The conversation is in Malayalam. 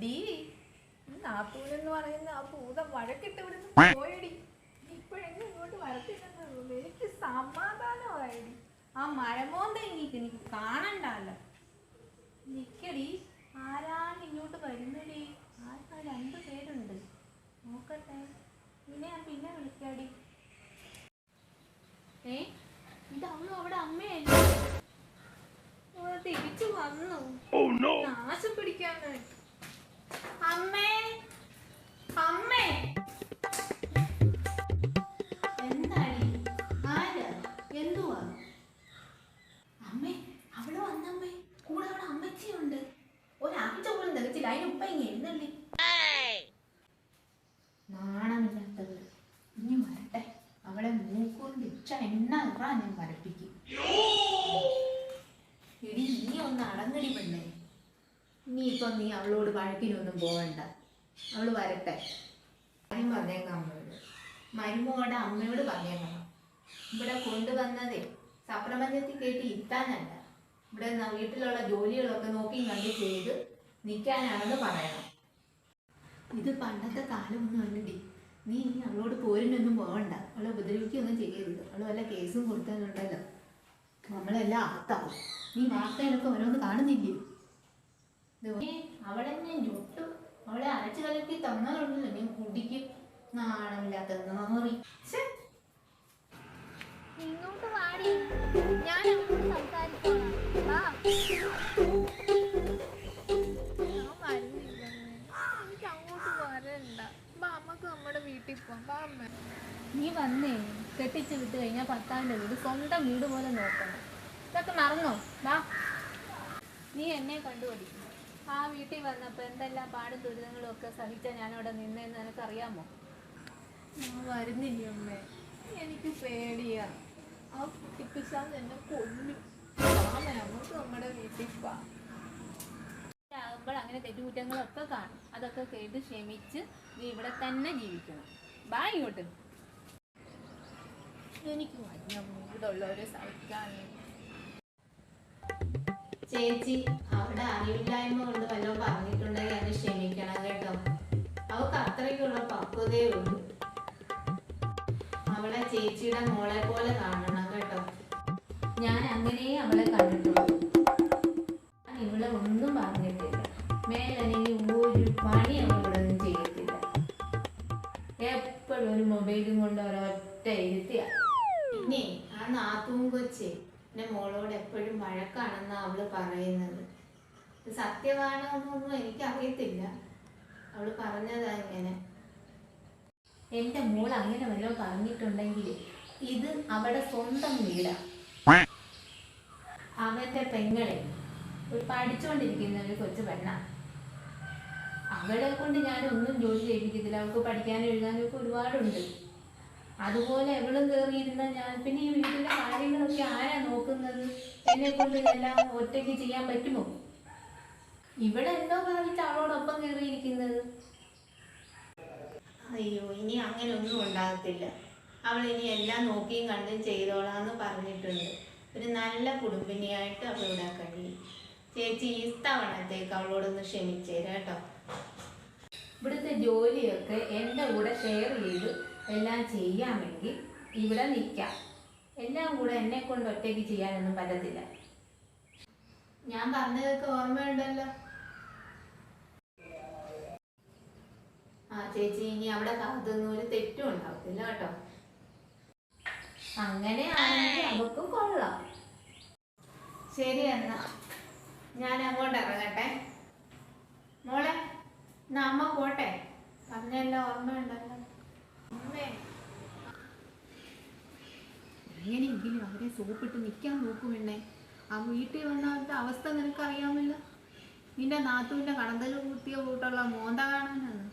ഡീ നാത്തൂനെന്ന് പറയുന്ന ആ ഭൂതം വഴക്കിട്ട് ഇവിടുന്ന് പോയടി. ഇപ്പോഴെങ്കിലും ഇങ്ങോട്ട് വരത്തില്ലെന്ന് എനിക്ക് സമാധാനമായിടി. ആ മരമോന്ത എനിക്ക് കാണണ്ടല്ലോ. നിക്കടി, ആരാണ് ഇങ്ങോട്ട് വരുന്നടി? ആർക്കാ 2 പേരുണ്ട്, നോക്കട്ടെ. പിന്നെ ഞാൻ പിന്നെ വിളിക്കാടി. ഇതവളും അവിടെ അമ്മയല്ലേ? തിരിച്ചു വന്നു നാശം പിടിക്കാനായിട്ട്. അമ്മേ, അമ്മേ, എന്താടി? ആരാ? എന്തുവാ? അമ്മേ, അവള് വന്നമ്മേ. കൂടെ അവിടെ അമ്മച്ചിയുണ്ട്. ഒരാഴ്ച പോലും തികച്ചില്ല, അതിനുപ്പ ഇങ്ങനെ എഴുന്നള്ളി. നാണമില്ലാത്തവള് ഇനി വരട്ടെ. അവളെ മൂക്കൊണ്ട് ഇച്ച എണ്ണ ഇറാ ഞാൻ വരപ്പിക്കും. ഇടി, നീ ഒന്ന് അടങ്ങടി പെണ്ണേ. ഇനിയിപ്പൊ നീ അവളോട് വഴക്കിനൊന്നും പോവണ്ട. അവള് വരട്ടെ. കാര്യം പറഞ്ഞേക്കാം അമ്മയോട്, മരുമോടെ അമ്മയോട് പറഞ്ഞേക്കണം. ഇവിടെ കൊണ്ടുവന്നതേ സപ്രപഞ്ചത്തിൽ കയറ്റി ഇരുത്താനല്ല, ഇവിടെ വീട്ടിലുള്ള ജോലികളൊക്കെ നോക്കിയും കണ്ട് ചെയ്ത് നിൽക്കാനാണെന്ന് പറയണം. ഇത് പണ്ടത്തെ കാലമൊന്നും അല്ലടി. നീ ഇനി അവളോട് പോരിനൊന്നും പോകണ്ട. അവളെ ഉപദ്രവിക്കുകയൊന്നും ചെയ്യരുത്. അവള് വല്ല കേസും കൊടുത്താലുണ്ടല്ലോ നമ്മളെല്ലാം അകത്താവും. നീ വാർത്തയിലൊക്കെ ഓരോന്ന് കാണുന്നില്ലേ? അവളെ ഞാൻ ചുട്ടു. അവളെ അരച്ചു കലക്കി തന്നാലുണ്ടല്ലോ ഞാൻ കുടിക്കും. നാണമില്ലാത്ത നാറി. ഇങ്ങോട്ട് വാടി, ഞാൻ അങ്ങോട്ട് സംസാരിച്ചോളാം. എനിക്ക് അങ്ങോട്ട് വരണ്ട. അമ്മക്ക് നമ്മുടെ വീട്ടിൽ പോവാം. നീ വന്നേ, കെട്ടിച്ച് വിട്ട് കഴിഞ്ഞാൽ ഭർത്താവിൻ്റെ വീട് സ്വന്തം വീട് പോലെ നോക്കണം. ഇതൊക്കെ മറന്നോ? വാ, നീ എന്നെ കണ്ടുപിടിക്കും. ആ വീട്ടിൽ വന്നപ്പോൾ എന്തെല്ലാം പാടും ദുരിതങ്ങളും ഒക്കെ സഹിച്ചാൽ ഞാനവിടെ നിന്നേന്ന് നിനക്കറിയാമോ? ഞാൻ വരുന്നില്ല അമ്മേ, എനിക്ക് പേടിയാ. ആ കുട്ടിപ്പിശാന്ന് എന്നെ കൊല്ലും. നമുക്ക് നമ്മുടെ വീട്ടിൽ പോവാം. ആകുമ്പോൾ അങ്ങനെ തെറ്റുകുറ്റങ്ങളൊക്കെ കാണും. അതൊക്കെ കേട്ട് ക്ഷമിച്ച് നീ ഇവിടെ തന്നെ ജീവിക്കണം. ബാ ഇങ്ങോട്ട്. എനിക്ക് വലിയ മൂടുള്ളവരെ സഹിക്കാൻ. ചേച്ചി, അവിടെ അറിവില്ലായ്മ കൊണ്ട് വല്ലതും പറഞ്ഞിട്ടുണ്ടെങ്കിൽ അത് ക്ഷമിക്കണം കേട്ടോ. അവൾക്ക് അത്രയ്ക്കുള്ള പക്വതയേ ഉള്ളൂ. അവളെ ചേച്ചിയുടെ മോളെ പോലെ കാണണം കേട്ടോ. ഞാൻ അങ്ങനെ അവളെ കണ്ടിട്ടുള്ളൂ. ഇവളെ ഒന്നും പറഞ്ഞിട്ടില്ല. മേലനെങ്കിൽ ഒരു പണി അവളിവിടെ ഒന്നും ചെയ്യത്തില്ല. എപ്പോഴും ഒരു മൊബൈലും കൊണ്ട് ഒരൊറ്റ ഇരുത്തിയ. പിന്നെ ആ നാത്തൂൻ കൊച്ചേ എന്റെ മോളോട് എപ്പോഴും വഴക്കാണെന്നാ അവള് പറയുന്നത്. സത്യമാണോ എന്നൊന്നും എനിക്കറിയത്തില്ല. അവള് പറഞ്ഞതാ ഇങ്ങനെ. എന്റെ മോൾ അങ്ങനെ വല്ലതും പറഞ്ഞിട്ടുണ്ടെങ്കിൽ ഇത് അവളുടെ സ്വന്തം വീടാ. അവന്റെ പെങ്ങളെ ഒരു പഠിച്ചുകൊണ്ടിരിക്കുന്ന ഒരു കൊച്ചു പെണ്ണ. അവളെ കൊണ്ട് ഞാനൊന്നും ജോലി ചെയ്യിപ്പിക്കത്തില്ല. അവൾക്ക് പഠിക്കാനും എഴുതാനും ഒക്കെ ഒരുപാടുണ്ട്. അതുപോലെ എവളും കയറിയിരുന്ന ഞാൻ പിന്നെ ഈ വീട്ടിലെ കാര്യങ്ങളൊക്കെ ആരാ നോക്കുന്നത്? എന്നെ കൊണ്ട് എല്ലാം ഒറ്റയ്ക്ക് ചെയ്യാൻ പറ്റുമോ? ഇവിടെ എന്തോ പറഞ്ഞിട്ട് അവളോടൊപ്പം കയറിയിരിക്കുന്നത്. അയ്യോ, ഇനി അങ്ങനെ ഒന്നും ഉണ്ടാകത്തില്ല. അവൾ ഇനി എല്ലാം നോക്കിയും കണ്ടും ചെയ്തോളാന്ന് പറഞ്ഞിട്ടുണ്ട്. ഒരു നല്ല കുടുംബിനിയായിട്ട് അവൾ ഇവിടെ കഴിയും. ചേച്ചി ഈ തവണത്തേക്ക് അവളോടൊന്ന് ക്ഷമിച്ചേരാ കേട്ടോ. ഇവിടുത്തെ ജോലിയൊക്കെ എൻ്റെ കൂടെ ഷെയർ ചെയ്ത് എല്ലാം ചെയ്യാമെങ്കിൽ ഇവിടെ നിൽക്കാം. എല്ലാം കൂടെ എന്നെ കൊണ്ട് ഒറ്റയ്ക്ക് ചെയ്യാനൊന്നും പറ്റത്തില്ല. ഞാൻ പറഞ്ഞതൊക്കെ ഓർമ്മയുണ്ടല്ലോ. ആ ചേച്ചി, ഇനി അവിടെ കാത്തുനിന്ന് ഒരു തെറ്റും ഉണ്ടാവത്തില്ല കേട്ടോ. അങ്ങനെയാണെങ്കിൽ അവക്കും കൊള്ളാം. ശരി, എന്നാ ഞാൻ അങ്ങോട്ട് ഇറങ്ങട്ടെ. മോളെ, എന്നാ അമ്മ പോട്ടെ. പറഞ്ഞെല്ലാം ഓർമ്മയുണ്ടല്ലോ. അമ്മേ, എങ്ങനെയെങ്കിലും അവരെ സോപ്പിട്ട് നിൽക്കാൻ നോക്കുമെണ്ണേ. ആ വീട്ടിൽ വന്നവരുടെ അവസ്ഥ നിനക്കറിയാമല്ലോ. നിന്റെ നാത്തൂൻ്റെ കടന്തൽ കുത്തിയ കൂട്ടുള്ള മോന്ത കാണാനാണ്.